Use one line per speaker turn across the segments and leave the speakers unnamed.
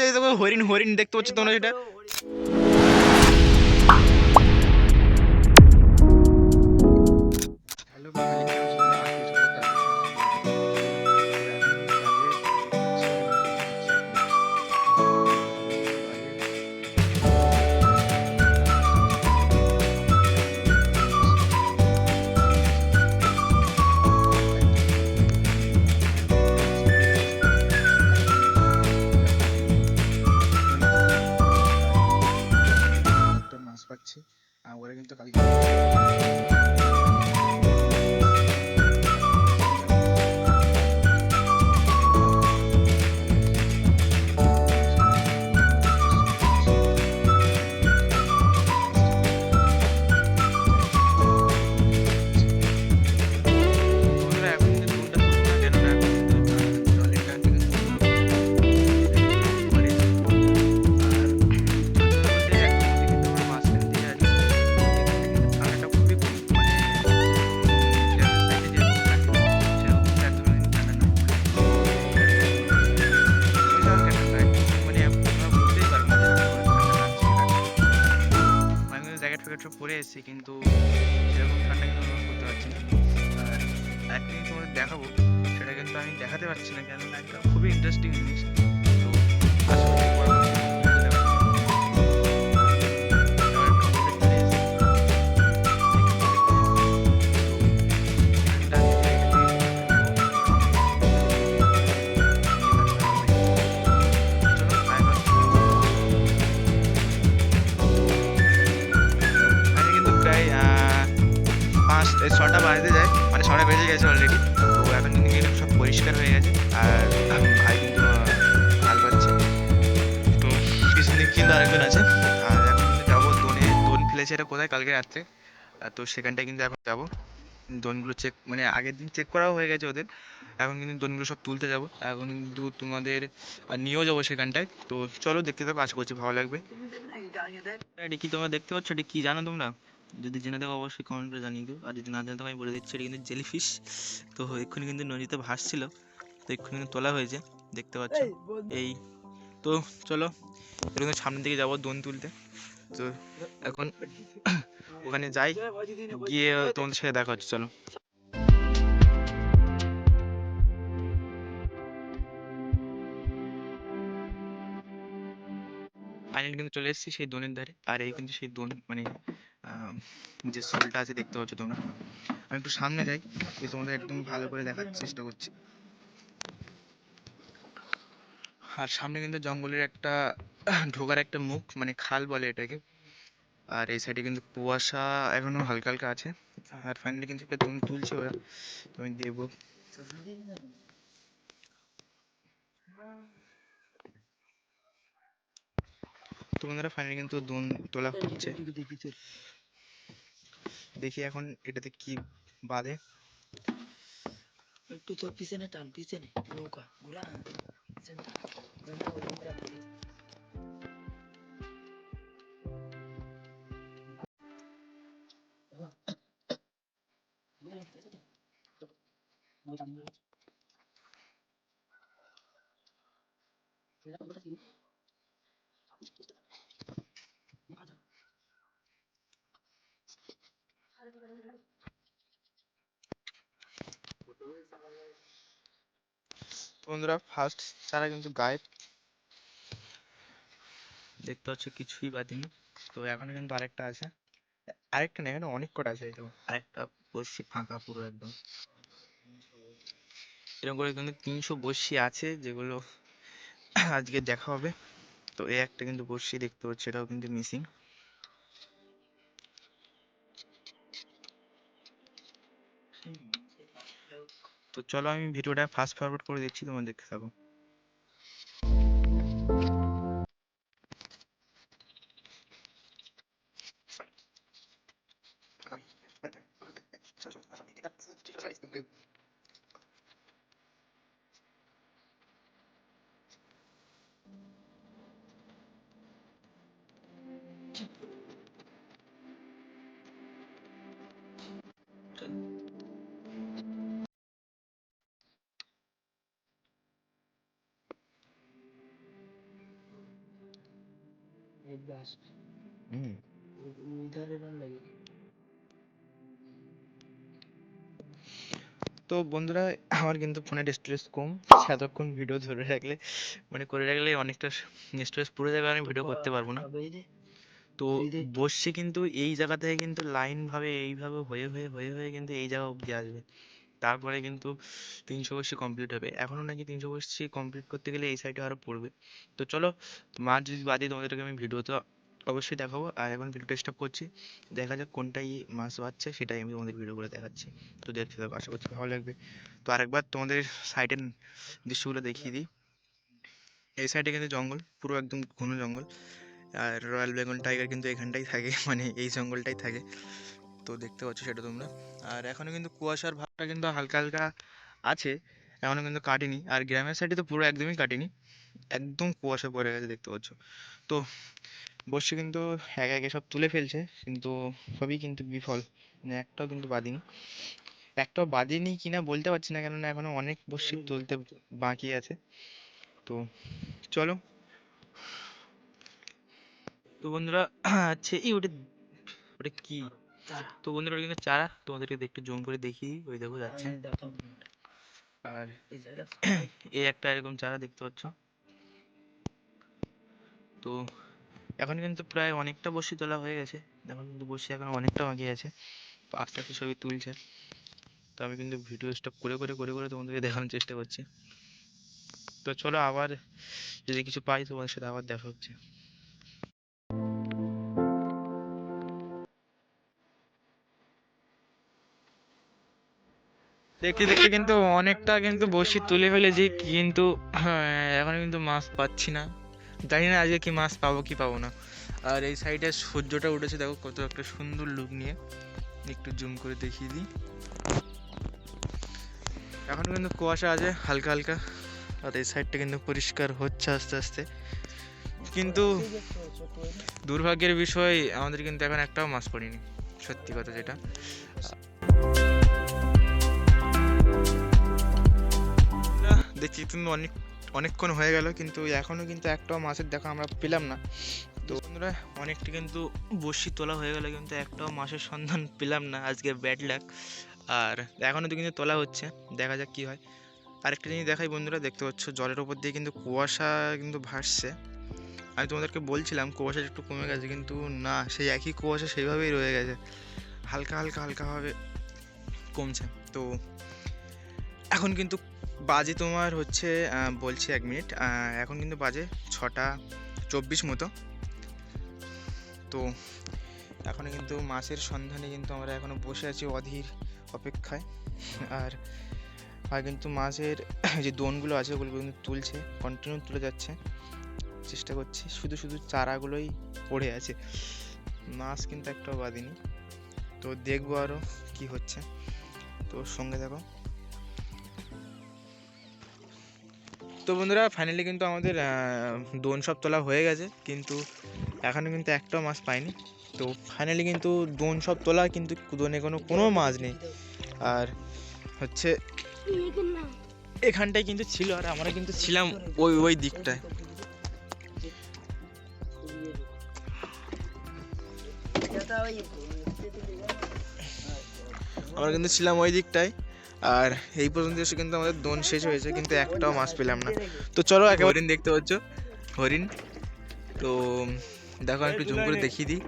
এই দেখো হরিণ হরিণ দেখতে পাচ্ছ তোমরা এটা। হ্যালো ফ্যামিলি, কেমন আছো তোমরা? আশা করি সকলে ভালো আছো, সুস্থ আছো। তো এখন কিন্তু বাজে মাছ পাচ্ছি। ওরা কিন্তু কালকে পরে এসেছি, কিন্তু সেরকম ঠান্ডা কিন্তু অনুভব করতে পারছি না। আর একটা জিনিস তোমাদের দেখাবো, সেটা কিন্তু আমি দেখাতে পারছি না, কেননা একটা খুবই ইন্টারেস্টিং জিনিস। তো আশা করি পরবর্তী ভিডিওতে দেখাবো। এবার একটু উপরে চলে এসেছি। এখানটা কিন্তু প্রায় 6টা বাজতে যায়, মানে 6টা বেজে গেছে অলরেডি। তো এখন কিন্তু কিন্তু সব পরিষ্কার হয়ে গেছে। আর ভাই কিন্তু হাল পাচ্ছে। তো পিছন দিক কিন্তু আরেকজন আছে। আর এখন কিন্তু যাবো দোন ফেলেছে এটা কোথায় কালকে রাত্রে। তো সেখানটায় কিন্তু এখন যাবো দোনগুলো চেক, মানে আগের দিন চেক করাও হয়ে গেছে ওদের। এখন কিন্তু দোনগুলো সব তুলতে যাবো, এখন কিন্তু তোমাদের নিয়েও যাবো সেখানটায়। তো চলো দেখতে থাকো, আশা করছি ভালো লাগবে। এটা কি তোমরা দেখতে পাচ্ছ? এটা কি জানো তোমরা? যদি জেনে থাকো অবশ্যই কমেন্ট করে জানিয়ে দিও, আর যদি না জেনে থাকো আমি বলে দিচ্ছি, এটা কিন্তু জেলিফিশ। তো এক্ষুনি কিন্তু নদীতে ভাসছিল, তো এক্ষুনি কিন্তু তোলা হয়েছে, দেখতে পাচ্ছ এই। তো চলো এরকম সামনের দিকে যাবো দোন তুলতে। তো এখন ওখানে যাই, গিয়ে তোমাদের সাথে দেখা হচ্ছে, চলো। ফাইনালি কিন্তু চলে এসেছি সেই দোনের ধারে। আর এই কিন্তু সেই দোন, মানে যে শোলটা আছে দেখতে পাচ্ছ তোমরা। আমি একটু সামনে যাই, তোমাদের একদম ভালো করে দেখার চেষ্টা করছি। আর সামনে কিন্তু জঙ্গলের একটা ঢোকার একটা মুখ, মানে খাল বলে এটাকে। আর এই সাইডে কিন্তু কুয়াশা এখনো হালকা হালকা আছে। আর ফাইনালি কিন্তু একটা দোন তুলছে ওরা, তো আমি দেবো। তো বন্ধুরা ফাইনালি কিন্তু দোন তোলা হচ্ছে, দেখি এখন এটাতে কি বাঁধে।
একটু তোর পিছনে টান, পিছনে নৌকা ঘোরা পিছনে টান।
বন্ধুরা ফার্স্ট চারা কিন্তু গায়েব, দেখতে পাচ্ছ কিছুই বাদিনি। তো এখনো কিন্তু আরেকটা আছে, আরেকটা নেই, এখানে অনেক কটা আছে। এই দেখো আরেকটা বসছি ফাঁকা পুরো একদম। এরকম করে কিন্তু 300 বড়শি আছে, যেগুলো আজকে দেখা হবে। তো এই একটা কিন্তু বড়শি দেখতে পাচ্ছি, এটাও কিন্তু মিসিং। তো চলো আমি ভিডিওটা ফাস্ট ফরওয়ার্ড করে দিচ্ছি, তোমরা দেখতে থাকো।
एक गाछ
হুম।
उधर रन लगे।
তো বন্ধুরা, আমার কিন্তু ফোনের স্টোরেজ কম। এতক্ষণ ভিডিও ধরে রাখলে মানে করে রাখলে অনেকটা স্টোরেজ পুরো জায়গায় আমি ভিডিও করতে পারবো না।
अबे दे
তো
दे
বসছি কিন্তু এই জায়গা থেকে কিন্তু লাইন ভাবে এইভাবে হয়ে হয়ে হয়ে হয়ে কিন্তু এই জায়গা অবধি আসবে। তারপরে কিন্তু 380 কমপ্লিট হবে। এখনো নাকি 380 কমপ্লিট করতে গেলে এই সাইডে আরো পড়বে। তো চলো, মাছ যদি বাদে তোমাদেরকে আমি ভিডিও তো অবশ্যই দেখাবো। আর এখন ভিডিওটা স্টপ করছি, দেখা যাক কোনটাই মাছ বাচ্ছে সেটাই আমি তোমাদের ভিডিও করে দেখাচ্ছি। তো দেখতে থাকো, আশা করছি ভালো লাগবে। তো আরেকবার তোমাদের সাইডের দৃশ্যগুলো দেখিয়ে দিই। এই সাইডে কিন্তু জঙ্গল, পুরো একদম ঘন জঙ্গল। আর রয়্যাল বেঙ্গল টাইগার কিন্তু এখানটাই থাকে, মানে এই জঙ্গলটাই থাকে। তো দেখতে পাচ্ছ সেটা তোমরা। আর এখনো কিন্তু কুয়াশার ভাবটা কিন্তু হালকা হালকা আছে, এখনো কিন্তু কাটেনি। আর গ্রামের সাইডে তো পুরো একদমই কাটেনি, একদম কুয়াশা পড়ে গেছে দেখতে পাচ্ছ। তো বর্ষি কিন্তু একে একে সব তুলে ফেলছে, কিন্তু সবই কিন্তু বিফল, মানে একটাও কিন্তু বাদিনি। একটাও বাদিনি কিনা বলতে পারছি না, কেননা এখনো অনেক বর্ষি তুলতে বাকি আছে। তো চলো। তো বন্ধুরা, আচ্ছা এই ওটা ওটা কি?
चारा
তো বন্ধুরা ওটা কিন্তু চারা, তোমাদেরকে একটু জুম করে দেখি, ওই দেখো যাচ্ছে।
मैं देखता हूँ
আর
इधर
এই একটা এরকম চারা দেখতে পাচ্ছ। তো এখন কিন্তু প্রায় অনেকটা বড়শি তোলা হয়ে গেছে, এখন কিন্তু বড়শি এখন অনেকটা বাকি আছে। তো আস্তে আস্তে সবই তুলছে। তো আমি কিন্তু ভিডিও স্টপ করে করে করে করে তোমাদেরকে দেখানোর চেষ্টা করছি। তো চলো, আবার যদি কিছু পাই তোমাদের সাথে আবার দেখা হচ্ছে। দেখতে দেখতে কিন্তু অনেকটা কিন্তু বড়শি তুলে ফেলেছি, কিন্তু এখন কিন্তু মাছ পাচ্ছি না। জানি না আজকে কি মাছ পাবো কি পাবো না। আর এই সাইডে সূর্যটা উঠেছে, দেখো কত একটা সুন্দর লুক নিয়ে। একটু জুম করে দেখিয়ে দিই। এখন কিন্তু কুয়াশা আছে হালকা হালকা। আর এই সাইডটা কিন্তু পরিষ্কার হচ্ছে আস্তে আস্তে, কিন্তু দুর্ভাগ্যের বিষয় আমাদের কিন্তু এখন একটাও মাছ পড়েনি, সত্যি কথা যেটা। দেখছি কিন্তু অনেকক্ষণ হয়ে গেল, কিন্তু এখনো কিন্তু একটাও মাছের দেখা আমরা পেলাম না। তো বন্ধুরা, অনেকটা কিন্তু বড়শি তোলা হয়ে গেল, কিন্তু একটাও মাছের সন্ধান পেলাম না, আজকে ব্যাড লাক। আর এখনো তো কিন্তু তোলা হচ্ছে, দেখা যাক কি হয়। আরেকটা জিনিস দেখাই বন্ধুরা, দেখতে পাচ্ছ জলের ওপর দিয়ে কিন্তু কুয়াশা কিন্তু ভাসছে। আমি তোমাদেরকে বলছিলাম কুয়াশা একটু কমে গেছে, কিন্তু না, সেই একই কুয়াশা সেইভাবেই রয়ে গেছে, হালকা হালকা হালকাভাবে কমছে। তো এখন কিন্তু বাজে তোমার হচ্ছে বলছি 1 মিনিট, এখন কিন্তু বাজে 6টা 24 মতো। তো এখনও কিন্তু মাছের সন্ধানে কিন্তু আমরা এখনও বসে আছি অধীর অপেক্ষায়। আর আর কিন্তু মাছের যে দোনগুলো আছে ওগুলো কিন্তু তুলছে, কন্টিনিউ তুলে যাচ্ছে, চেষ্টা করছি। শুধু শুধু চারাগুলোই পড়ে আছে, মাছ কিন্তু একটাও বাঁধেনি। তো দেখবো আরও কি হচ্ছে, তো সঙ্গে দেখো। তো বন্ধুরা, ফাইনালি কিন্তু আমাদের দোন সব তোলা হয়ে গেছে, কিন্তু এখনও কিন্তু একটাও মাছ পাইনি। তো ফাইনালি কিন্তু দোন সব তোলা, কিন্তু দোনে কোনো মাছ নেই। আর হচ্ছে এখানটায় কিন্তু ছিল, আর আমরা কিন্তু ছিলাম ওই দিকটায়। আমরা কিন্তু ছিলাম ওই দিকটায়। আর এই পর্যন্ত এসে কিন্তু আমাদের দোন শেষ হয়েছে, কিন্তু একটাও মাছ পেলাম না। তো চলো, একেবারে হরিণ দেখতে পাচ্ছ, হরিণ। তো দেখো, একটু জুম করে দেখিয়ে দিই।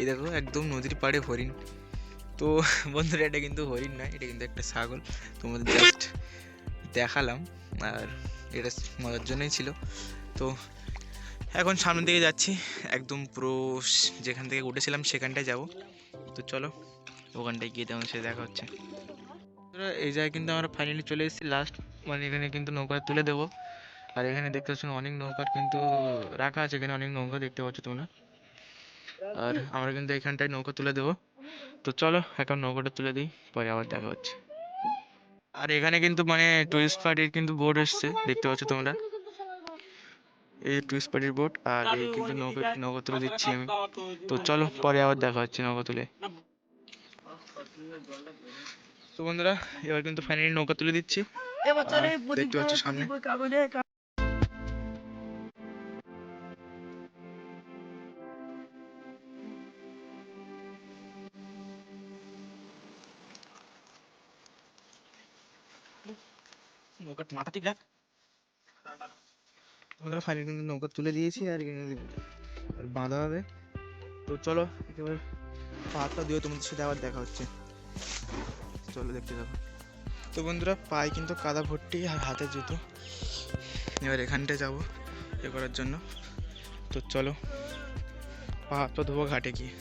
এই দেখো একদম নদীর পাড়ে হরিণ। তো বন্ধুরা, এটা কিন্তু হরিণ নয়, এটা কিন্তু একটা ছাগল, তোমাদের জাস্ট দেখালাম। আর এটা মজার জন্যই ছিল। তো এখন সামনের দিকে যাচ্ছি, একদম পুরো যেখান থেকে উঠেছিলাম সেখানটায় যাব। তো চলো, ওখানটায় গিয়ে তোমার সাথে দেখা হচ্ছে। এই জায়গায় কিন্তু আমরা ফাইনালি চলে এসেছি লাস্ট, মানে এখানে কিন্তু নৌকা তুলে দেবো। আর এখানে দেখতে পাচ্ছ অনেক নৌকা কিন্তু রাখা আছে, এখানে অনেক নৌকা দেখতে পাচ্ছ তোমরা। আর আমরা কিন্তু এখানটায় নৌকা তুলে দেবো। তো চলো এখন নৌকাটা তুলে দিই, পরে আবার দেখা হচ্ছে। আর এখানে কিন্তু মানে টুরিস্ট পার্টির কিন্তু বোট এসছে, দেখতে পাচ্ছ তোমরা, এই টুরিস্ট পার্টির বোট। আর এই কিন্তু নৌকা তুলে দিচ্ছি আমি। তো চলো, পরে আবার দেখা হচ্ছে নৌকা তুলে। তো বন্ধুরা, এবার কিন্তু ফাইনালি নৌকা তুলে দিচ্ছি, দেখতে পাচ্ছ সামনে। নৌকার মাথা ঠিক রাখ। আমরা ফাইনালি কিন্তু নৌকা তুলে দিয়েছি আর বাঁধা হবে। তো চলো একেবারে পাটা দিয়ে তোমাদের সাথে আবার দেখা হচ্ছে। চলো দেখতে যাবো। তো বন্ধুরা পায়ে কিন্তু কাদা ভর্তি আর হাতে জুতো। এবার এখানটায় যাবো এ করার জন্য। তো চলো পা হাত পা ধোবো ঘাটে গিয়ে।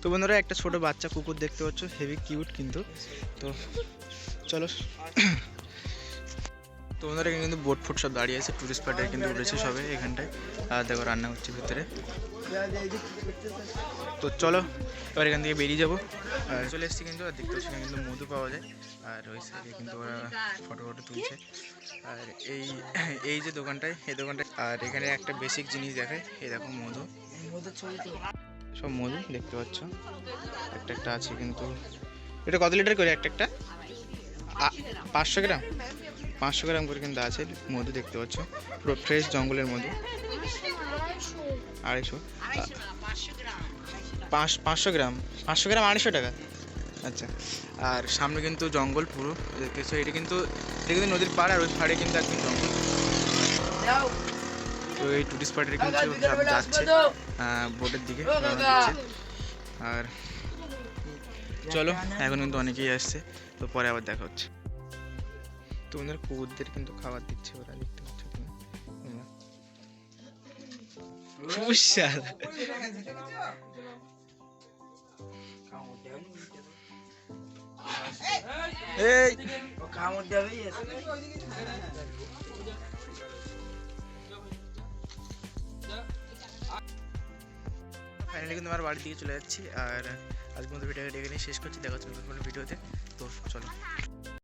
তো বন্ধুরা একটা ছোট বাচ্চা কুকুর দেখতে পাচ্ছ, হেভি কিউট কিন্তু। তো চলো। তো বন্ধুরা এখানে কিন্তু বোট ফোট সব দাঁড়িয়ে আছে, টুরিস্ট স্পটে কিন্তু উঠেছে সবে এখানটায়। আর দেখো রান্না হচ্ছে ভিতরে। তো চলো এবার এখান থেকে বেরিয়ে যাবো। আর চলে এসেছি কিন্তু, আর দেখতে পাচ্ছি কিন্তু মধু পাওয়া যায়। আর ওই সাইডে কিন্তু ওরা ফটো ফটো তুলছে। আর এই যে দোকানটায়, এই দোকানটায় আর এখানে একটা বেসিক জিনিস দেখায়। এই দেখো মধু, সব মধু দেখতে পাচ্ছ একটা একটা আছে কিন্তু। এটা কত লিটার করে একটা একটা? 500 গ্রাম, 500 গ্রাম করে কিন্তু আছে মধু দেখতে পাচ্ছ। পুরো ফ্রেশ জঙ্গলের মধু। 250, 500 গ্রাম, 500 গ্রাম 250 টাকা। আচ্ছা। আর সামনে কিন্তু জঙ্গল পুরো দেখতেছো। এটা কিন্তু নদীর পাড়, আর ওই পাড়ে কিন্তু একদম জঙ্গল। তো এই টুরিস্ট স্পটের কিন্তু সব যাচ্ছে বোটের দিকে রওনা দিচ্ছে। আর চলো এখন কিন্তু অনেকেই আসছে। তো পরে আবার দেখা হচ্ছে। তো ওদের কুকুরদের কিন্তু খাবার দিচ্ছে ওরা, দেখতে পাচ্ছ তুমি। এই ফাইনালি কিন্তু আমার বাড়ির দিকে চলে যাচ্ছি। আর আজকের মতো ভিডিওটা এখানে শেষ করছি। দেখা হচ্ছে নতুন কোনো ভিডিওতে। তো চলো।